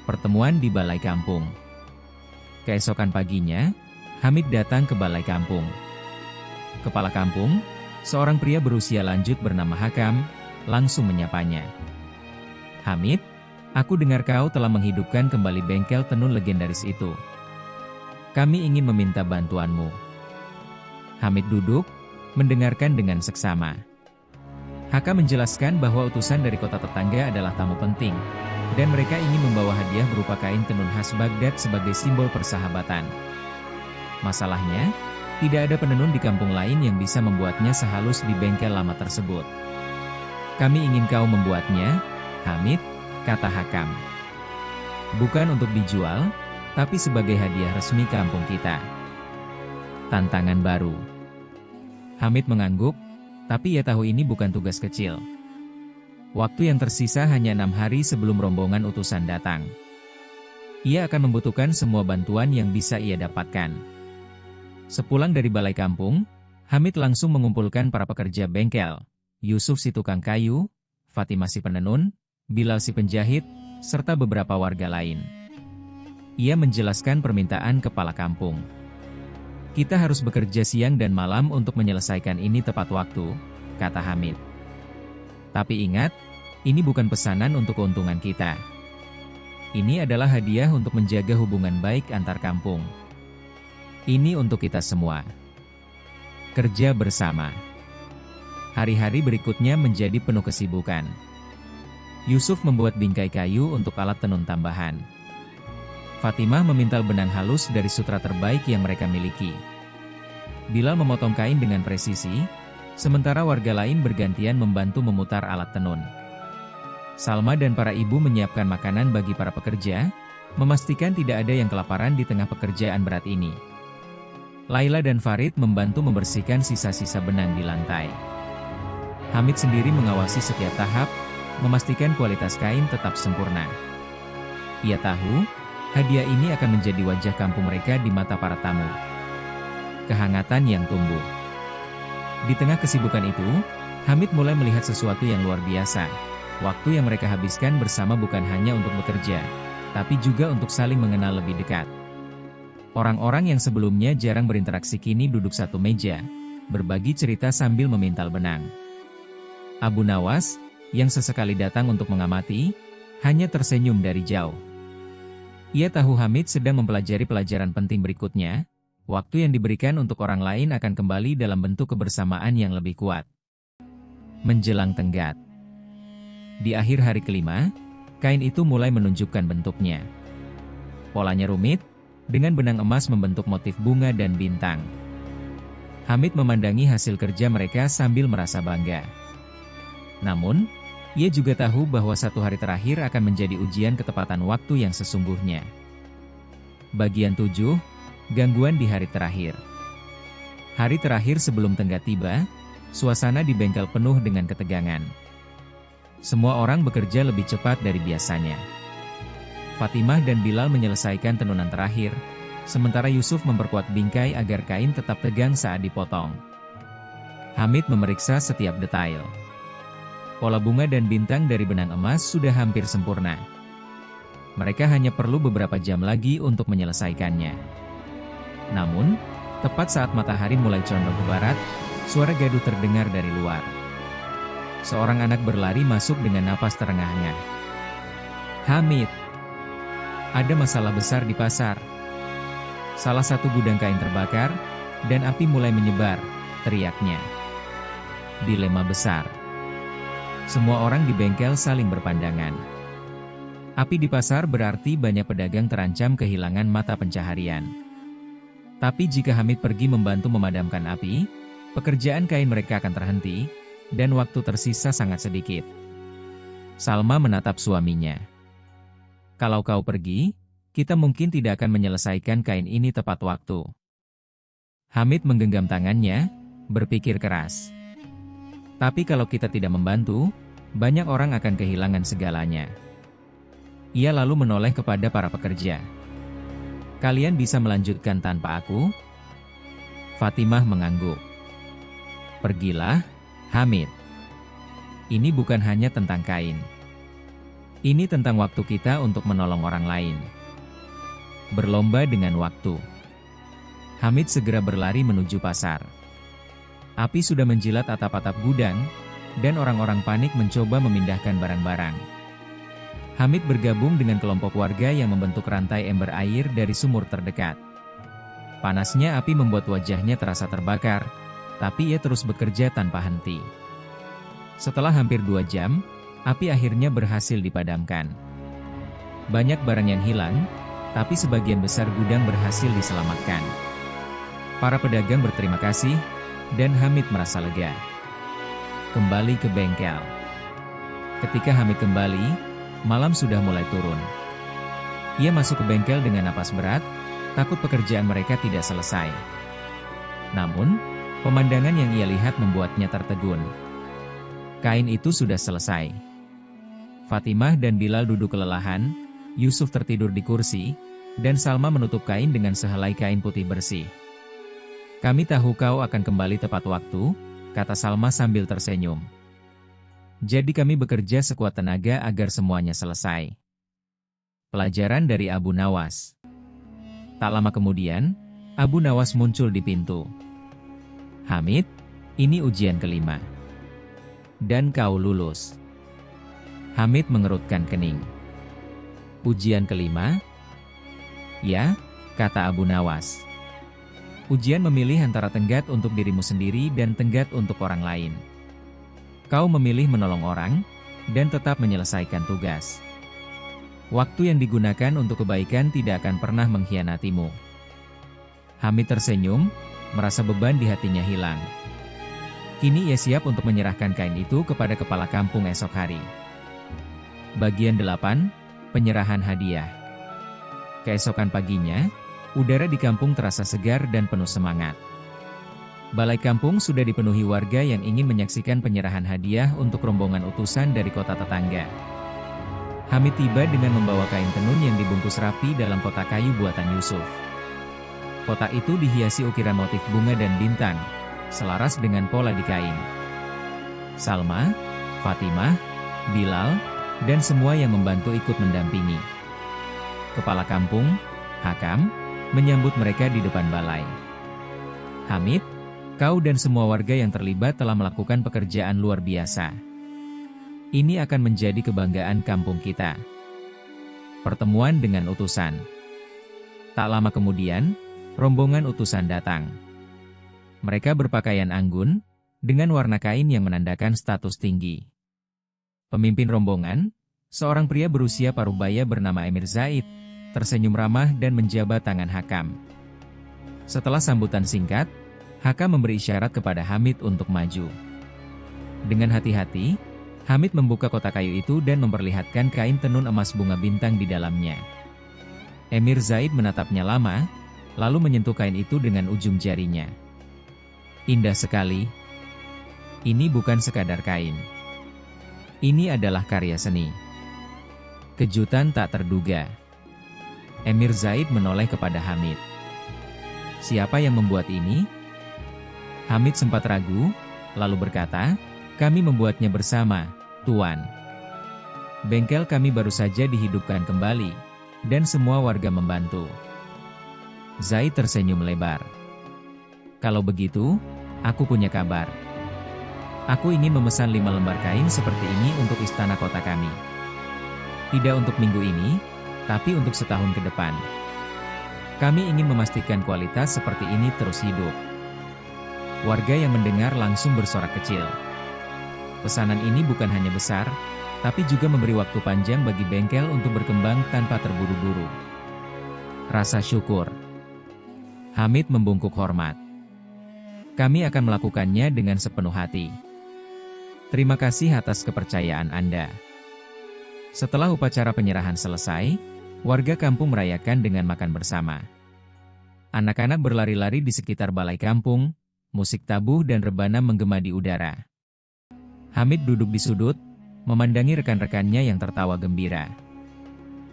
Pertemuan di balai kampung. Keesokan paginya, Hamid datang ke balai kampung. Kepala kampung, seorang pria berusia lanjut bernama Hakam, langsung menyapanya. Hamid, aku dengar kau telah menghidupkan kembali bengkel tenun legendaris itu. Kami ingin meminta bantuanmu. Hamid duduk, mendengarkan dengan seksama. Hakam menjelaskan bahwa utusan dari kota tetangga adalah tamu penting, dan mereka ingin membawa hadiah berupa kain tenun khas Baghdad sebagai simbol persahabatan. Masalahnya, tidak ada penenun di kampung lain yang bisa membuatnya sehalus di bengkel lama tersebut. Kami ingin kau membuatnya, Hamid, kata Hakam. Bukan untuk dijual, tapi sebagai hadiah resmi kampung kita. Tantangan baru. Hamid mengangguk, tapi ia tahu ini bukan tugas kecil. Waktu yang tersisa hanya 6 hari sebelum rombongan utusan datang. Ia akan membutuhkan semua bantuan yang bisa ia dapatkan. Sepulang dari balai kampung, Hamid langsung mengumpulkan para pekerja bengkel, Yusuf si tukang kayu, Fatimah si penenun, Bilal si penjahit, serta beberapa warga lain. Ia menjelaskan permintaan kepala kampung. Kita harus bekerja siang dan malam untuk menyelesaikan ini tepat waktu, kata Hamid. Tapi ingat, ini bukan pesanan untuk keuntungan kita. Ini adalah hadiah untuk menjaga hubungan baik antar kampung. Ini untuk kita semua. Kerja bersama. Hari-hari berikutnya menjadi penuh kesibukan. Yusuf membuat bingkai kayu untuk alat tenun tambahan. Fatimah memintal benang halus dari sutra terbaik yang mereka miliki. Bilal memotong kain dengan presisi, sementara warga lain bergantian membantu memutar alat tenun. Salma dan para ibu menyiapkan makanan bagi para pekerja, memastikan tidak ada yang kelaparan di tengah pekerjaan berat ini. Laila dan Farid membantu membersihkan sisa-sisa benang di lantai. Hamid sendiri mengawasi setiap tahap, memastikan kualitas kain tetap sempurna. Ia tahu, hadiah ini akan menjadi wajah kampung mereka di mata para tamu. Kehangatan yang tumbuh. Di tengah kesibukan itu, Hamid mulai melihat sesuatu yang luar biasa. Waktu yang mereka habiskan bersama bukan hanya untuk bekerja, tapi juga untuk saling mengenal lebih dekat. Orang-orang yang sebelumnya jarang berinteraksi kini duduk satu meja, berbagi cerita sambil memintal benang. Abu Nawas, yang sesekali datang untuk mengamati, hanya tersenyum dari jauh. Ia tahu Hamid sedang mempelajari pelajaran penting berikutnya. Waktu yang diberikan untuk orang lain akan kembali dalam bentuk kebersamaan yang lebih kuat. Menjelang tenggat. Di akhir hari kelima, kain itu mulai menunjukkan bentuknya. Polanya rumit, dengan benang emas membentuk motif bunga dan bintang. Hamid memandangi hasil kerja mereka sambil merasa bangga. Namun, ia juga tahu bahwa satu hari terakhir akan menjadi ujian ketepatan waktu yang sesungguhnya. Bagian 7, gangguan di hari terakhir. Hari terakhir sebelum tenggat tiba, suasana di bengkel penuh dengan ketegangan. Semua orang bekerja lebih cepat dari biasanya. Fatimah dan Bilal menyelesaikan tenunan terakhir, sementara Yusuf memperkuat bingkai agar kain tetap tegang saat dipotong. Hamid memeriksa setiap detail. Pola bunga dan bintang dari benang emas sudah hampir sempurna. Mereka hanya perlu beberapa jam lagi untuk menyelesaikannya. Namun, tepat saat matahari mulai condong ke barat, suara gaduh terdengar dari luar. Seorang anak berlari masuk dengan napas terengah-engah. "Hamid, ada masalah besar di pasar. Salah satu gudang kain terbakar, dan api mulai menyebar," teriaknya. Dilema besar. Semua orang di bengkel saling berpandangan. Api di pasar berarti banyak pedagang terancam kehilangan mata pencaharian. Tapi jika Hamid pergi membantu memadamkan api, pekerjaan kain mereka akan terhenti, dan waktu tersisa sangat sedikit. Salma menatap suaminya. "Kalau kau pergi, kita mungkin tidak akan menyelesaikan kain ini tepat waktu." Hamid menggenggam tangannya, berpikir keras. "Tapi kalau kita tidak membantu, banyak orang akan kehilangan segalanya." Ia lalu menoleh kepada para pekerja. "Kalian bisa melanjutkan tanpa aku?" Fatimah mengangguk. "Pergilah, Hamid. Ini bukan hanya tentang kain. Ini tentang waktu kita untuk menolong orang lain." Berlomba dengan waktu. Hamid segera berlari menuju pasar. Api sudah menjilat atap-atap gudang, dan orang-orang panik mencoba memindahkan barang-barang. Hamid bergabung dengan kelompok warga yang membentuk rantai ember air dari sumur terdekat. Panasnya api membuat wajahnya terasa terbakar, tapi ia terus bekerja tanpa henti. Setelah hampir 2 jam, api akhirnya berhasil dipadamkan. Banyak barang yang hilang, tapi sebagian besar gudang berhasil diselamatkan. Para pedagang berterima kasih, dan Hamid merasa lega. Kembali ke bengkel. Ketika Hamid kembali, malam sudah mulai turun. Ia masuk ke bengkel dengan napas berat, takut pekerjaan mereka tidak selesai. Namun, pemandangan yang ia lihat membuatnya tertegun. Kain itu sudah selesai. Fatimah dan Bilal duduk kelelahan, Yusuf tertidur di kursi, dan Salma menutup kain dengan sehelai kain putih bersih. "Kami tahu kau akan kembali tepat waktu," kata Salma sambil tersenyum. "Jadi kami bekerja sekuat tenaga agar semuanya selesai." Pelajaran dari Abu Nawas. Tak lama kemudian, Abu Nawas muncul di pintu. "Hamid, ini ujian kelima. Dan kau lulus." Hamid mengerutkan kening. "Ujian kelima?" "Ya," kata Abu Nawas. "Ujian memilih antara tenggat untuk dirimu sendiri dan tenggat untuk orang lain. Kau memilih menolong orang, dan tetap menyelesaikan tugas. Waktu yang digunakan untuk kebaikan tidak akan pernah mengkhianatimu." Hamid tersenyum, merasa beban di hatinya hilang. Kini ia siap untuk menyerahkan kain itu kepada kepala kampung esok hari. Bagian 8, Penyerahan Hadiah. Keesokan paginya, udara di kampung terasa segar dan penuh semangat. Balai kampung sudah dipenuhi warga yang ingin menyaksikan penyerahan hadiah untuk rombongan utusan dari kota tetangga. Hamid tiba dengan membawa kain tenun yang dibungkus rapi dalam kotak kayu buatan Yusuf. Kotak itu dihiasi ukiran motif bunga dan bintang, selaras dengan pola di kain. Salma, Fatimah, Bilal, dan semua yang membantu ikut mendampingi. Kepala kampung, Hakam, menyambut mereka di depan balai. Hamid, kau dan semua warga yang terlibat telah melakukan pekerjaan luar biasa. Ini akan menjadi kebanggaan kampung kita. Pertemuan dengan utusan. Tak lama kemudian, rombongan utusan datang. Mereka berpakaian anggun, dengan warna kain yang menandakan status tinggi. Pemimpin rombongan, seorang pria berusia paruh baya bernama Emir Zaid, tersenyum ramah dan menjabat tangan Hakam. Setelah sambutan singkat, Hakam memberi isyarat kepada Hamid untuk maju. Dengan hati-hati, Hamid membuka kotak kayu itu dan memperlihatkan kain tenun emas bunga bintang di dalamnya. Emir Zaid menatapnya lama, lalu menyentuh kain itu dengan ujung jarinya. Indah sekali. Ini bukan sekadar kain. Ini adalah karya seni. Kejutan tak terduga. Emir Zaid menoleh kepada Hamid. Siapa yang membuat ini? Hamid sempat ragu, lalu berkata, kami membuatnya bersama, Tuan. Bengkel kami baru saja dihidupkan kembali, dan semua warga membantu. Zaid tersenyum lebar. Kalau begitu, aku punya kabar. Aku ingin memesan 5 lembar kain seperti ini untuk istana kota kami. Tidak untuk minggu ini, tapi untuk setahun ke depan. Kami ingin memastikan kualitas seperti ini terus hidup. Warga yang mendengar langsung bersorak kecil. Pesanan ini bukan hanya besar, tapi juga memberi waktu panjang bagi bengkel untuk berkembang tanpa terburu-buru. Rasa syukur. Hamid membungkuk hormat. Kami akan melakukannya dengan sepenuh hati. Terima kasih atas kepercayaan Anda. Setelah upacara penyerahan selesai, warga kampung merayakan dengan makan bersama. Anak-anak berlari-lari di sekitar balai kampung, musik tabuh dan rebana menggema di udara. Hamid duduk di sudut, memandangi rekan-rekannya yang tertawa gembira.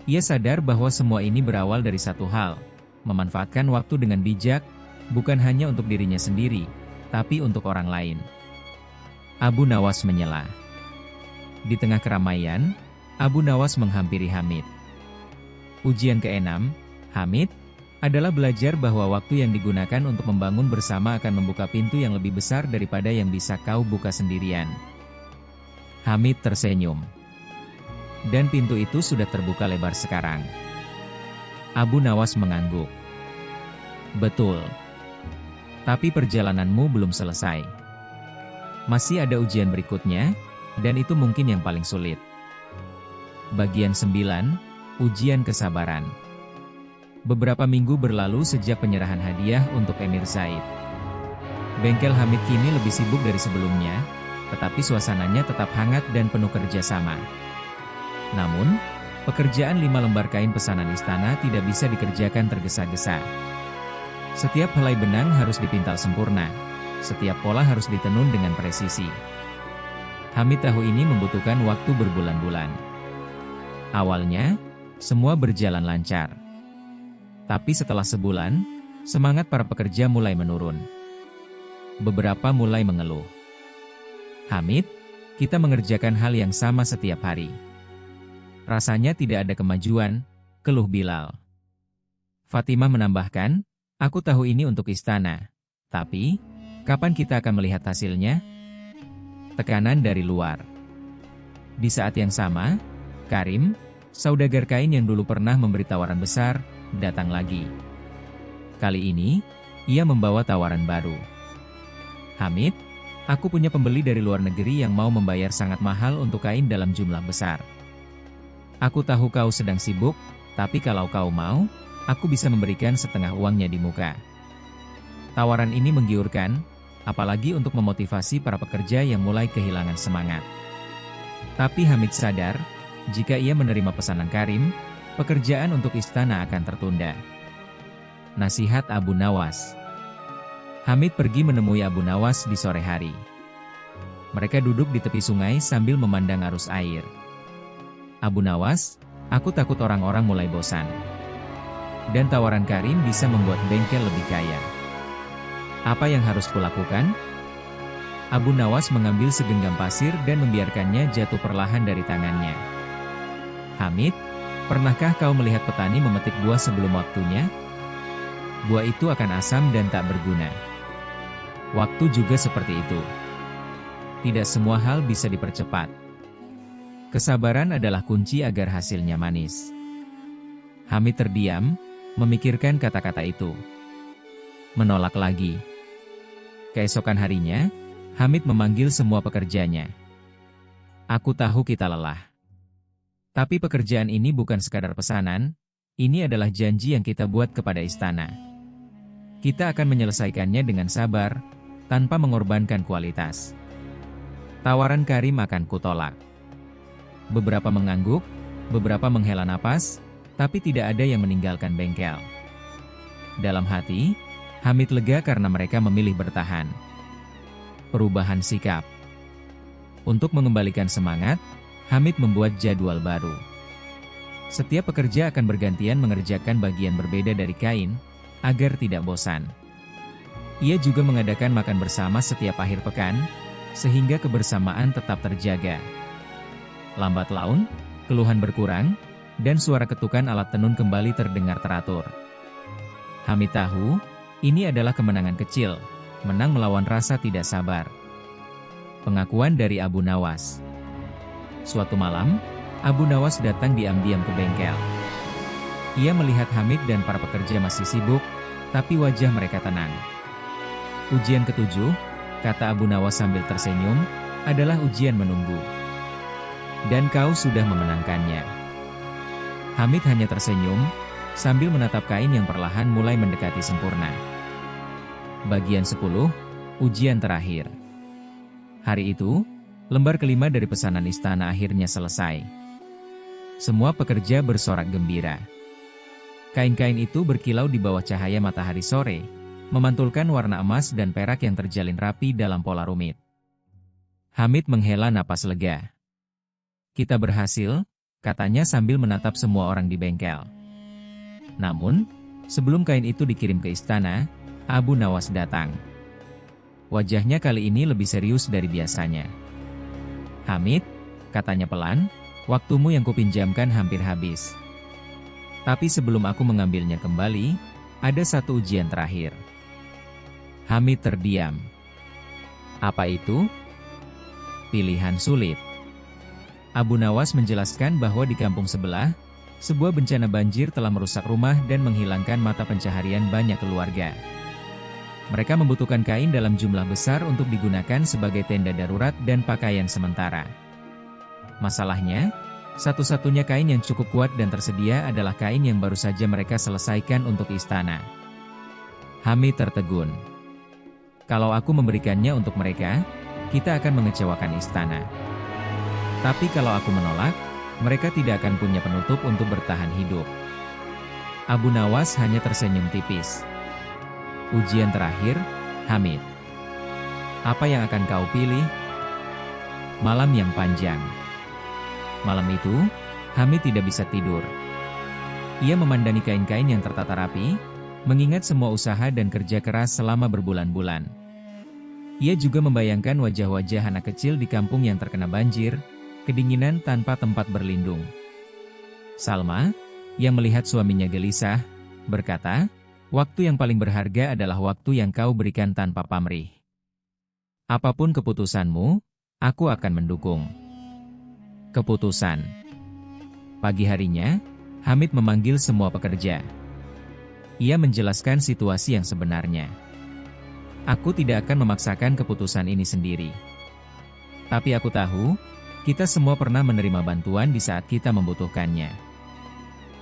Ia sadar bahwa semua ini berawal dari satu hal, memanfaatkan waktu dengan bijak, bukan hanya untuk dirinya sendiri, tapi untuk orang lain. Abu Nawas menyela. Di tengah keramaian, Abu Nawas menghampiri Hamid. Ujian ke-6, Hamid, adalah belajar bahwa waktu yang digunakan untuk membangun bersama akan membuka pintu yang lebih besar daripada yang bisa kau buka sendirian. Hamid tersenyum. Dan pintu itu sudah terbuka lebar sekarang. Abu Nawas mengangguk. Betul. Tapi perjalananmu belum selesai. Masih ada ujian berikutnya, dan itu mungkin yang paling sulit. Bagian 9, Ujian Kesabaran. Beberapa minggu berlalu sejak penyerahan hadiah untuk Emir Zaid. Bengkel Hamid kini lebih sibuk dari sebelumnya, tetapi suasananya tetap hangat dan penuh kerjasama. Namun, pekerjaan 5 lembar kain pesanan istana tidak bisa dikerjakan tergesa-gesa. Setiap helai benang harus dipintal sempurna. Setiap pola harus ditenun dengan presisi. Hamid tahu ini membutuhkan waktu berbulan-bulan. Awalnya, semua berjalan lancar. Tapi setelah sebulan, semangat para pekerja mulai menurun. Beberapa mulai mengeluh. Hamid, kita mengerjakan hal yang sama setiap hari. Rasanya tidak ada kemajuan, keluh Bilal. Fatimah menambahkan, aku tahu ini untuk istana. Tapi, kapan kita akan melihat hasilnya? Tekanan dari luar. Di saat yang sama, Karim, saudagar kain yang dulu pernah memberi tawaran besar, datang lagi. Kali ini, ia membawa tawaran baru. Hamid, aku punya pembeli dari luar negeri yang mau membayar sangat mahal untuk kain dalam jumlah besar. Aku tahu kau sedang sibuk, tapi kalau kau mau, aku bisa memberikan setengah uangnya di muka. Tawaran ini menggiurkan, apalagi untuk memotivasi para pekerja yang mulai kehilangan semangat. Tapi Hamid sadar, jika ia menerima pesanan Karim, pekerjaan untuk istana akan tertunda. Nasihat Abu Nawas. Hamid pergi menemui Abu Nawas di sore hari. Mereka duduk di tepi sungai sambil memandang arus air. Abu Nawas, aku takut orang-orang mulai bosan. Dan tawaran Karim bisa membuat bengkel lebih kaya. Apa yang harus kulakukan? Abu Nawas mengambil segenggam pasir dan membiarkannya jatuh perlahan dari tangannya. Hamid, pernahkah kau melihat petani memetik buah sebelum waktunya? Buah itu akan asam dan tak berguna. Waktu juga seperti itu. Tidak semua hal bisa dipercepat. Kesabaran adalah kunci agar hasilnya manis. Hamid terdiam, memikirkan kata-kata itu. Menolak lagi. Keesokan harinya, Hamid memanggil semua pekerjanya. Aku tahu kita lelah. Tapi pekerjaan ini bukan sekadar pesanan, ini adalah janji yang kita buat kepada istana. Kita akan menyelesaikannya dengan sabar, tanpa mengorbankan kualitas. Tawaran Karim akan kutolak. Beberapa mengangguk, beberapa menghela napas, tapi tidak ada yang meninggalkan bengkel. Dalam hati, Hamid lega karena mereka memilih bertahan. Perubahan sikap. Untuk mengembalikan semangat, Hamid membuat jadwal baru. Setiap pekerja akan bergantian mengerjakan bagian berbeda dari kain, agar tidak bosan. Ia juga mengadakan makan bersama setiap akhir pekan, sehingga kebersamaan tetap terjaga. Lambat laun, keluhan berkurang, dan suara ketukan alat tenun kembali terdengar teratur. Hamid tahu, ini adalah kemenangan kecil, menang melawan rasa tidak sabar. Pengakuan dari Abu Nawas. Suatu malam, Abu Nawas datang diam-diam ke bengkel. Ia melihat Hamid dan para pekerja masih sibuk, tapi wajah mereka tenang. Ujian ketujuh, kata Abu Nawas sambil tersenyum, adalah ujian menunggu. Dan kau sudah memenangkannya. Hamid hanya tersenyum, sambil menatap kain yang perlahan mulai mendekati sempurna. Bagian 10, ujian terakhir. Hari itu, lembar kelima dari pesanan istana akhirnya selesai. Semua pekerja bersorak gembira. Kain-kain itu berkilau di bawah cahaya matahari sore, memantulkan warna emas dan perak yang terjalin rapi dalam pola rumit. Hamid menghela napas lega. Kita berhasil, katanya sambil menatap semua orang di bengkel. Namun, sebelum kain itu dikirim ke istana, Abu Nawas datang. Wajahnya kali ini lebih serius dari biasanya. Hamid, katanya pelan, waktumu yang kupinjamkan hampir habis. Tapi sebelum aku mengambilnya kembali, ada satu ujian terakhir. Hamid terdiam. Apa itu? Pilihan sulit. Abu Nawas menjelaskan bahwa di kampung sebelah, sebuah bencana banjir telah merusak rumah dan menghilangkan mata pencaharian banyak keluarga. Mereka membutuhkan kain dalam jumlah besar untuk digunakan sebagai tenda darurat dan pakaian sementara. Masalahnya, satu-satunya kain yang cukup kuat dan tersedia adalah kain yang baru saja mereka selesaikan untuk istana. Hamid tertegun. Kalau aku memberikannya untuk mereka, kita akan mengecewakan istana. Tapi kalau aku menolak, mereka tidak akan punya penutup untuk bertahan hidup. Abu Nawas hanya tersenyum tipis. Ujian terakhir, Hamid. Apa yang akan kau pilih? Malam yang panjang. Malam itu, Hamid tidak bisa tidur. Ia memandangi kain-kain yang tertata rapi, mengingat semua usaha dan kerja keras selama berbulan-bulan. Ia juga membayangkan wajah-wajah anak kecil di kampung yang terkena banjir, kedinginan tanpa tempat berlindung. Salma, yang melihat suaminya gelisah, berkata, waktu yang paling berharga adalah waktu yang kau berikan tanpa pamrih. Apapun keputusanmu, aku akan mendukung. Keputusan. Pagi harinya, Hamid memanggil semua pekerja. Ia menjelaskan situasi yang sebenarnya. Aku tidak akan memaksakan keputusan ini sendiri. Tapi aku tahu, kita semua pernah menerima bantuan di saat kita membutuhkannya.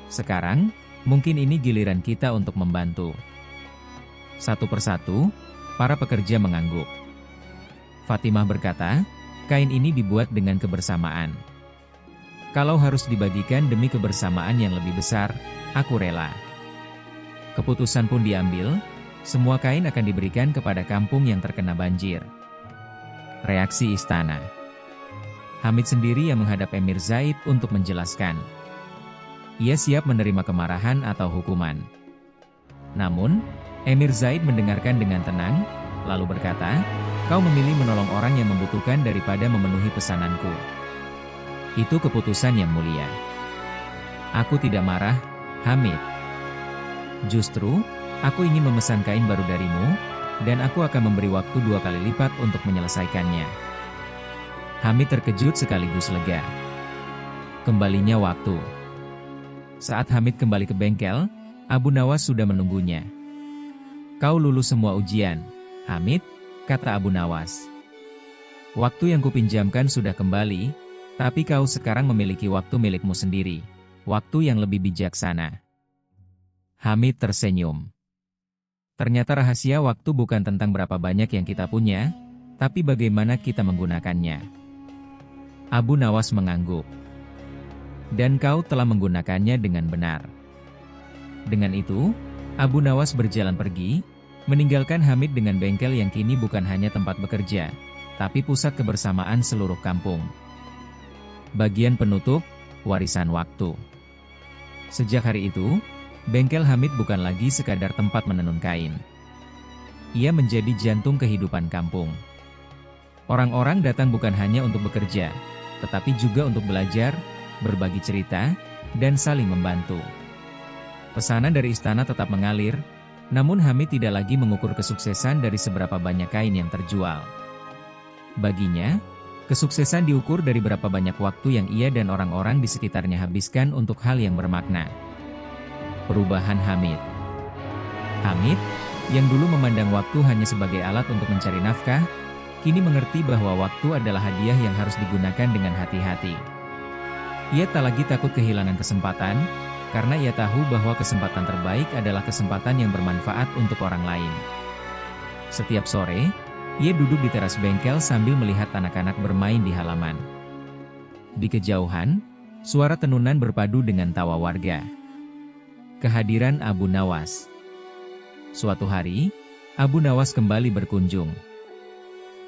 Sekarang, mungkin ini giliran kita untuk membantu. Satu persatu, para pekerja mengangguk. Fatimah berkata, kain ini dibuat dengan kebersamaan. Kalau harus dibagikan demi kebersamaan yang lebih besar, aku rela. Keputusan pun diambil, semua kain akan diberikan kepada kampung yang terkena banjir. Reaksi istana. Hamid sendiri yang menghadap Emir Zaid untuk menjelaskan. Ia siap menerima kemarahan atau hukuman. Namun, Emir Zaid mendengarkan dengan tenang, lalu berkata, Kau memilih menolong orang yang membutuhkan daripada memenuhi pesananku. Itu keputusan yang mulia. Aku tidak marah, Hamid. Justru, aku ingin memesan kain baru darimu, dan aku akan memberi waktu 2 kali lipat untuk menyelesaikannya. Hamid terkejut sekaligus lega. Kembalinya waktu. Saat Hamid kembali ke bengkel, Abu Nawas sudah menunggunya. Kau lulus semua ujian, Hamid, kata Abu Nawas. Waktu yang kupinjamkan sudah kembali, tapi kau sekarang memiliki waktu milikmu sendiri, waktu yang lebih bijaksana. Hamid tersenyum. Ternyata rahasia waktu bukan tentang berapa banyak yang kita punya, tapi bagaimana kita menggunakannya. Abu Nawas mengangguk. Dan kau telah menggunakannya dengan benar. Dengan itu, Abu Nawas berjalan pergi, meninggalkan Hamid dengan bengkel yang kini bukan hanya tempat bekerja, tapi pusat kebersamaan seluruh kampung. Bagian penutup, warisan waktu. Sejak hari itu, bengkel Hamid bukan lagi sekadar tempat menenun kain. Ia menjadi jantung kehidupan kampung. Orang-orang datang bukan hanya untuk bekerja, tetapi juga untuk belajar, berbagi cerita, dan saling membantu. Pesanan dari istana tetap mengalir, namun Hamid tidak lagi mengukur kesuksesan dari seberapa banyak kain yang terjual. Baginya, kesuksesan diukur dari berapa banyak waktu yang ia dan orang-orang di sekitarnya habiskan untuk hal yang bermakna. Perubahan Hamid. Hamid, yang dulu memandang waktu hanya sebagai alat untuk mencari nafkah, kini mengerti bahwa waktu adalah hadiah yang harus digunakan dengan hati-hati. Ia tak lagi takut kehilangan kesempatan, karena ia tahu bahwa kesempatan terbaik adalah kesempatan yang bermanfaat untuk orang lain. Setiap sore, ia duduk di teras bengkel sambil melihat anak-anak bermain di halaman. Di kejauhan, suara tenunan berpadu dengan tawa warga. Kehadiran Abu Nawas. Suatu hari, Abu Nawas kembali berkunjung.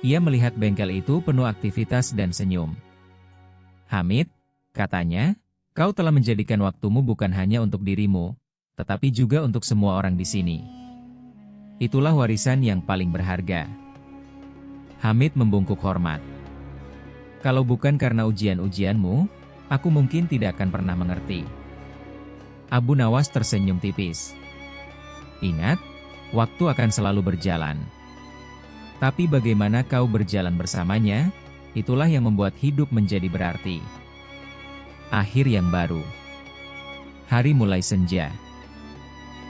Ia melihat bengkel itu penuh aktivitas dan senyum. Hamid, katanya, kau telah menjadikan waktumu bukan hanya untuk dirimu, tetapi juga untuk semua orang di sini. Itulah warisan yang paling berharga. Hamid membungkuk hormat. Kalau bukan karena ujian-ujianmu, aku mungkin tidak akan pernah mengerti. Abu Nawas tersenyum tipis. Ingat, waktu akan selalu berjalan. Tapi bagaimana kau berjalan bersamanya, itulah yang membuat hidup menjadi berarti. Akhir yang baru. Hari mulai senja.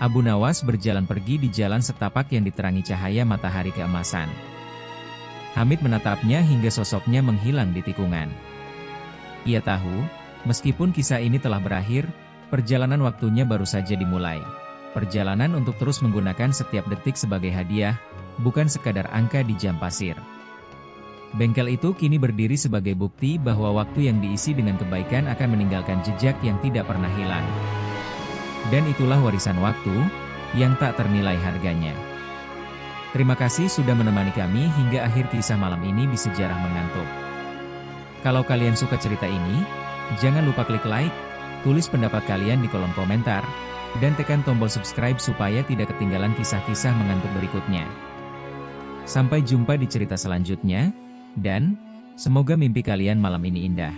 Abu Nawas berjalan pergi di jalan setapak yang diterangi cahaya matahari keemasan. Hamid menatapnya hingga sosoknya menghilang di tikungan. Ia tahu, meskipun kisah ini telah berakhir, perjalanan waktunya baru saja dimulai. Perjalanan untuk terus menggunakan setiap detik sebagai hadiah, bukan sekadar angka di jam pasir. Bengkel itu kini berdiri sebagai bukti bahwa waktu yang diisi dengan kebaikan akan meninggalkan jejak yang tidak pernah hilang. Dan itulah warisan waktu, yang tak ternilai harganya. Terima kasih sudah menemani kami hingga akhir kisah malam ini di Sejarah Mengantuk. Kalau kalian suka cerita ini, jangan lupa klik like, tulis pendapat kalian di kolom komentar, dan tekan tombol subscribe supaya tidak ketinggalan kisah-kisah mengantuk berikutnya. Sampai jumpa di cerita selanjutnya. Dan, semoga mimpi kalian malam ini indah.